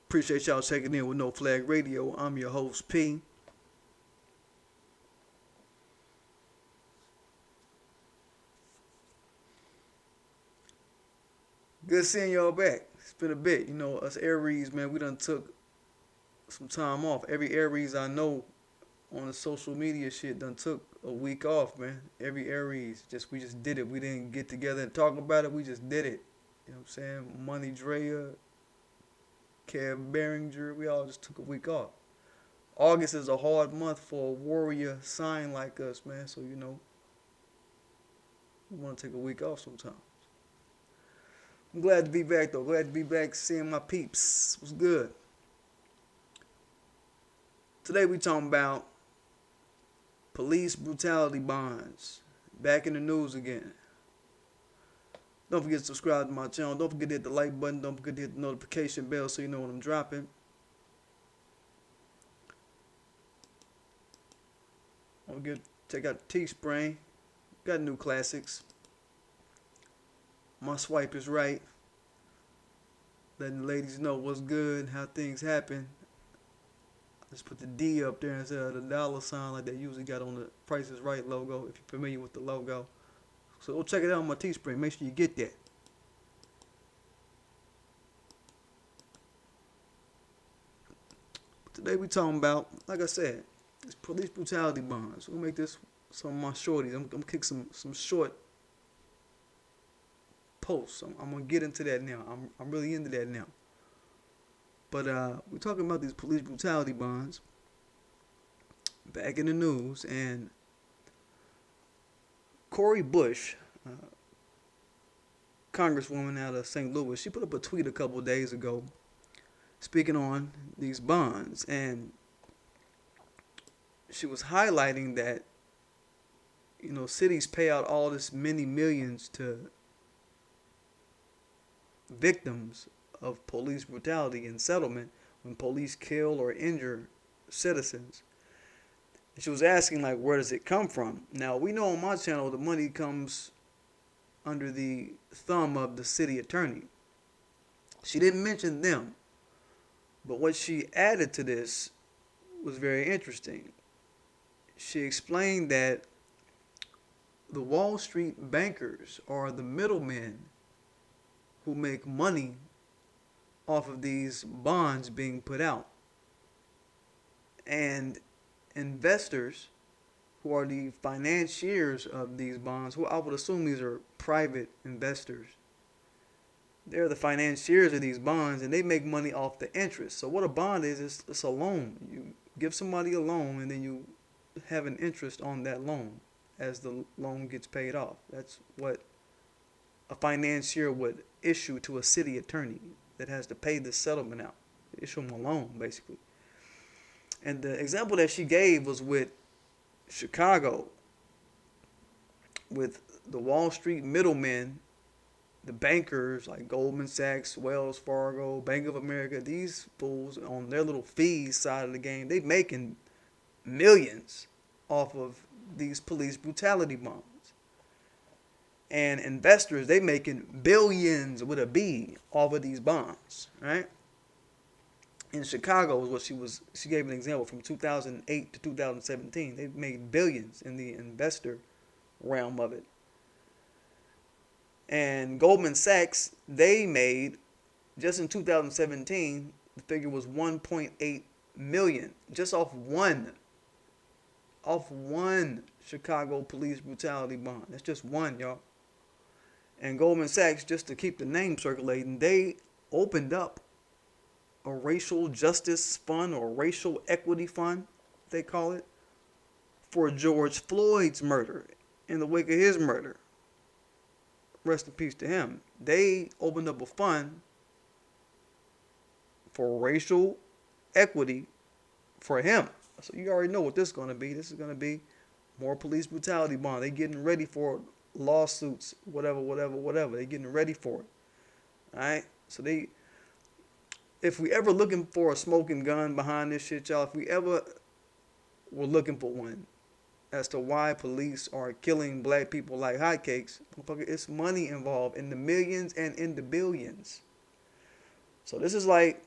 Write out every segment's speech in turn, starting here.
Appreciate y'all checking in with No Flag Radio. I'm your host, P. Good seeing y'all back. It's been a bit. You know, us Aries, man, we done took some time off. Every Aries I know on the social media shit done took a week off, man. Every Aries, we just did it. We didn't get together and talk about it. We just did it. You know what I'm saying? Money Drea, Kev Behringer, we all just took a week off. August is a hard month for a warrior sign like us, man. So, we want to take a week off sometime. I'm glad to be back, though. Glad to be back seeing my peeps. What's good? Today we talking about police brutality bonds. Back in the news again. Don't forget to subscribe to my channel. Don't forget to hit the like button. Don't forget to hit the notification bell so you know when I'm dropping. Don't forget to check out Teespring. Got new classics. My swipe is right. Letting the ladies know what's good, how things happen. Just put the D up there instead of the dollar sign like they usually got on the Price is Right logo, if you're familiar with the logo. So go check it out on my Teespring. Make sure you get that. Today we talking about, like I said, it's police brutality bonds. We'll make this some of my shorties. I'm gonna kick some short posts. I'm gonna get into that now. I'm really into that now. But we're talking about these police brutality bonds. Back in the news, and Cori Bush, Congresswoman out of St. Louis, she put up a tweet a couple days ago speaking on these bonds, and she was highlighting that cities pay out all this many millions to victims of police brutality and settlement when police kill or injure citizens. And she was asking, like, where does it come from? Now, we know on my channel the money comes under the thumb of the city attorney. She didn't mention them, but what she added to this was very interesting. She explained that the Wall Street bankers are the middlemen who make money off of these bonds being put out. And investors, who are the financiers of these bonds, who I would assume these are private investors, they're the financiers of these bonds, and they make money off the interest. So what a bond is, it's a loan. You give somebody a loan, and then you have an interest on that loan as the loan gets paid off. That's what a financier would issue to a city attorney that has to pay the settlement out. Issue them a loan, basically. And the example that she gave was with Chicago, with the Wall Street middlemen, the bankers like Goldman Sachs, Wells Fargo, Bank of America. These fools on their little fees side of the game, they making millions off of these police brutality bonds. And investors, they making billions with a B off of these bonds, right? In Chicago is what she gave an example from 2008 to 2017. They made billions in the investor realm of it. And Goldman Sachs, they made, just in 2017, the figure was 1.8 million just off one Chicago police brutality bond. That's just one, y'all. And Goldman Sachs, just to keep the name circulating, they opened up a racial justice fund, or racial equity fund, they call it, for George Floyd's murder, in the wake of his murder. Rest in peace to him. They opened up a fund for racial equity for him. So you already know what this is going to be. This is going to be more police brutality bond. They getting ready for lawsuits, whatever. They getting ready for it. All right. So if we ever looking for a smoking gun behind this shit, y'all, if we ever were looking for one as to why police are killing black people like hotcakes, it's money involved in the millions and in the billions. So this is like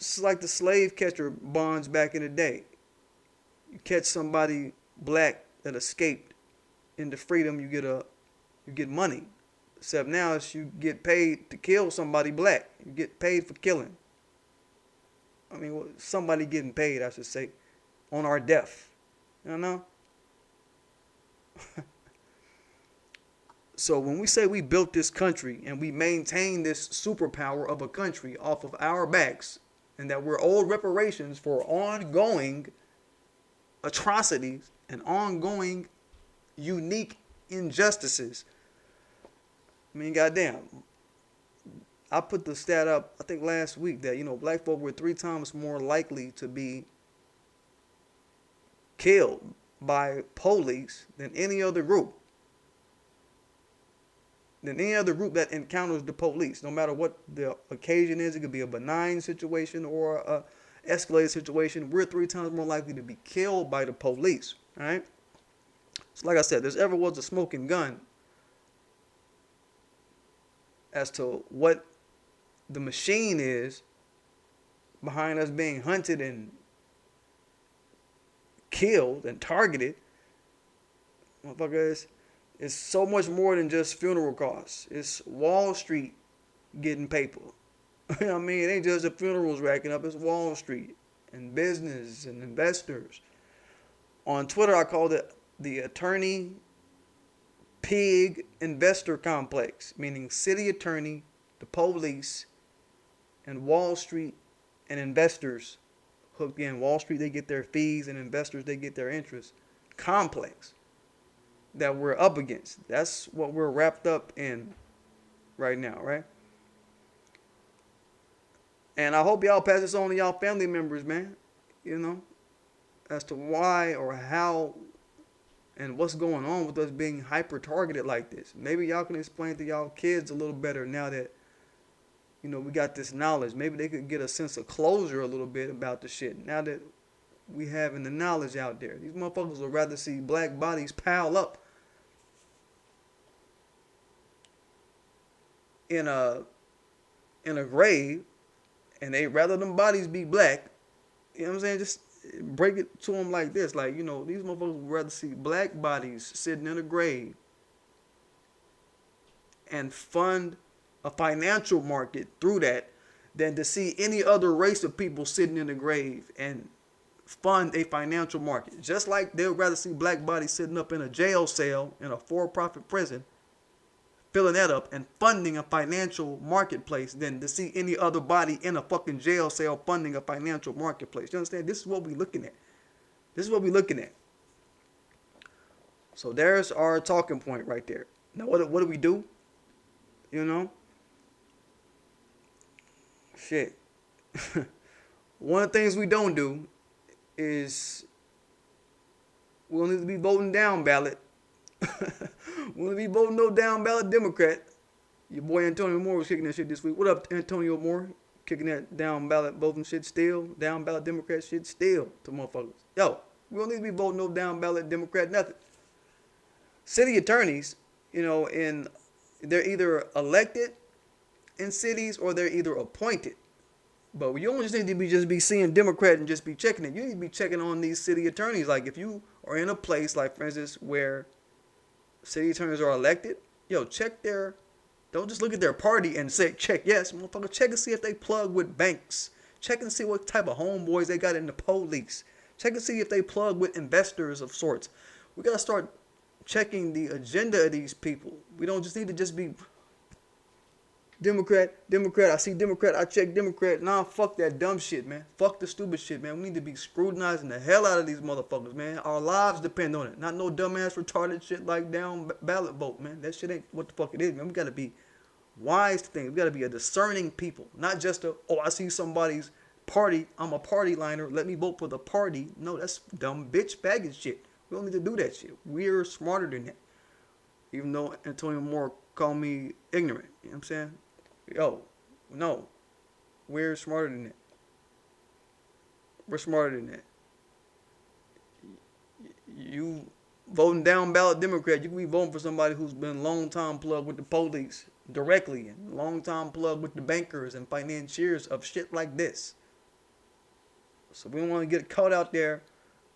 It's like the slave catcher bonds back in the day. You catch somebody black that escaped into freedom, you get money. Except now it's you get paid to kill somebody black. You get paid for killing. I mean, somebody getting paid, I should say, on our death. You know? So when we say we built this country and we maintain this superpower of a country off of our backs, and that we're owed reparations for ongoing atrocities and ongoing unique injustices. I mean, goddamn. I put the stat up, I think last week, that, black folk were 3 times more likely to be killed by police than any other group. Than any other group that encounters the police, no matter what the occasion is. It could be a benign situation or a escalated situation. We're 3 times more likely to be killed by the police. All right. So, like I said, there's ever was a smoking gun as to what the machine is behind us being hunted and killed and targeted. Motherfuckers. It's so much more than just funeral costs. It's Wall Street getting paper. You know what I mean? It ain't just the funerals racking up. It's Wall Street and business and investors. On Twitter, I called it the attorney pig investor complex, meaning city attorney, the police, and Wall Street and investors hooked in. Wall Street, they get their fees, and investors, they get their interest. Complex that we're up against. That's what we're wrapped up in right now, right? And I hope y'all pass this on to y'all family members, man. As to why or how and what's going on with us being hyper targeted like this. Maybe y'all can explain to y'all kids a little better now that, we got this knowledge. Maybe they could get a sense of closure a little bit about the shit now that we having the knowledge out there. These motherfuckers would rather see black bodies pile up in a grave, and they rather them bodies be black. You know what I'm saying? Just break it to them like this. Like, these motherfuckers would rather see black bodies sitting in a grave and fund a financial market through that than to see any other race of people sitting in a grave and fund a financial market. Just like they'd rather see black bodies sitting up in a jail cell in a for-profit prison, filling that up and funding a financial marketplace than to see any other body in a fucking jail cell funding a financial marketplace. You understand? This is what we're looking at. This is what we're looking at. So there's our talking point right there. Now, what do we do? Shit. One of the things we don't do is we don't need to be voting down ballot. We don't need to be voting no down ballot Democrat. Your boy Antonio Moore was kicking that shit this week. What up, Antonio Moore? Kicking that down ballot voting shit still. Down ballot Democrat shit still to motherfuckers. Yo, we don't need to be voting no down ballot Democrat nothing. City attorneys, they're either elected in cities or they're either appointed. But you don't just need to be seeing Democrat and just be checking it. You need to be checking on these city attorneys. Like if you are in a place, like for instance, where city attorneys are elected, check don't just look at their party and say check yes, motherfucker. Check and see if they plug with banks. Check and see what type of homeboys they got in the police. Check and see if they plug with investors of sorts. We gotta start checking the agenda of these people. We don't just need to just be Democrat, I see Democrat, I check Democrat. Nah, fuck that dumb shit, man. Fuck the stupid shit, man. We need to be scrutinizing the hell out of these motherfuckers, man. Our lives depend on it. Not no dumbass retarded shit like down ballot vote, man. That shit ain't what the fuck it is, man. We gotta be wise to things. We gotta be a discerning people. Not just I see somebody's party, I'm a party liner, let me vote for the party. No, that's dumb bitch faggot shit. We don't need to do that shit. We're smarter than that. Even though Antonio Moore called me ignorant. You know what I'm saying? Yo, no. We're smarter than that. We're smarter than that. You voting down ballot Democrat, you can be voting for somebody who's been long time plugged with the police directly and long time plugged with the bankers and financiers of shit like this. So we don't want to get caught out there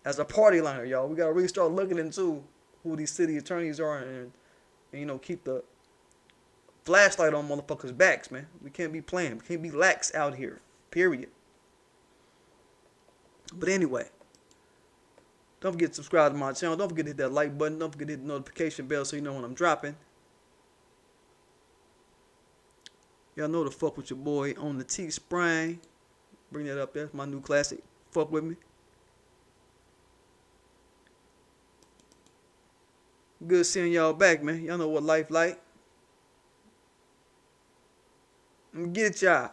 as a party liner, y'all. We gotta really start looking into who these city attorneys are and keep the flashlight on motherfuckers' backs, man. We can't be playing. We can't be lax out here. Period. But anyway, don't forget to subscribe to my channel. Don't forget to hit that like button. Don't forget to hit the notification bell so you know when I'm dropping. Y'all know to fuck with your boy on the Teespring. Bring that up there. That's my new classic. Fuck with me. Good seeing y'all back, man. Y'all know what life like. Let me get y'all.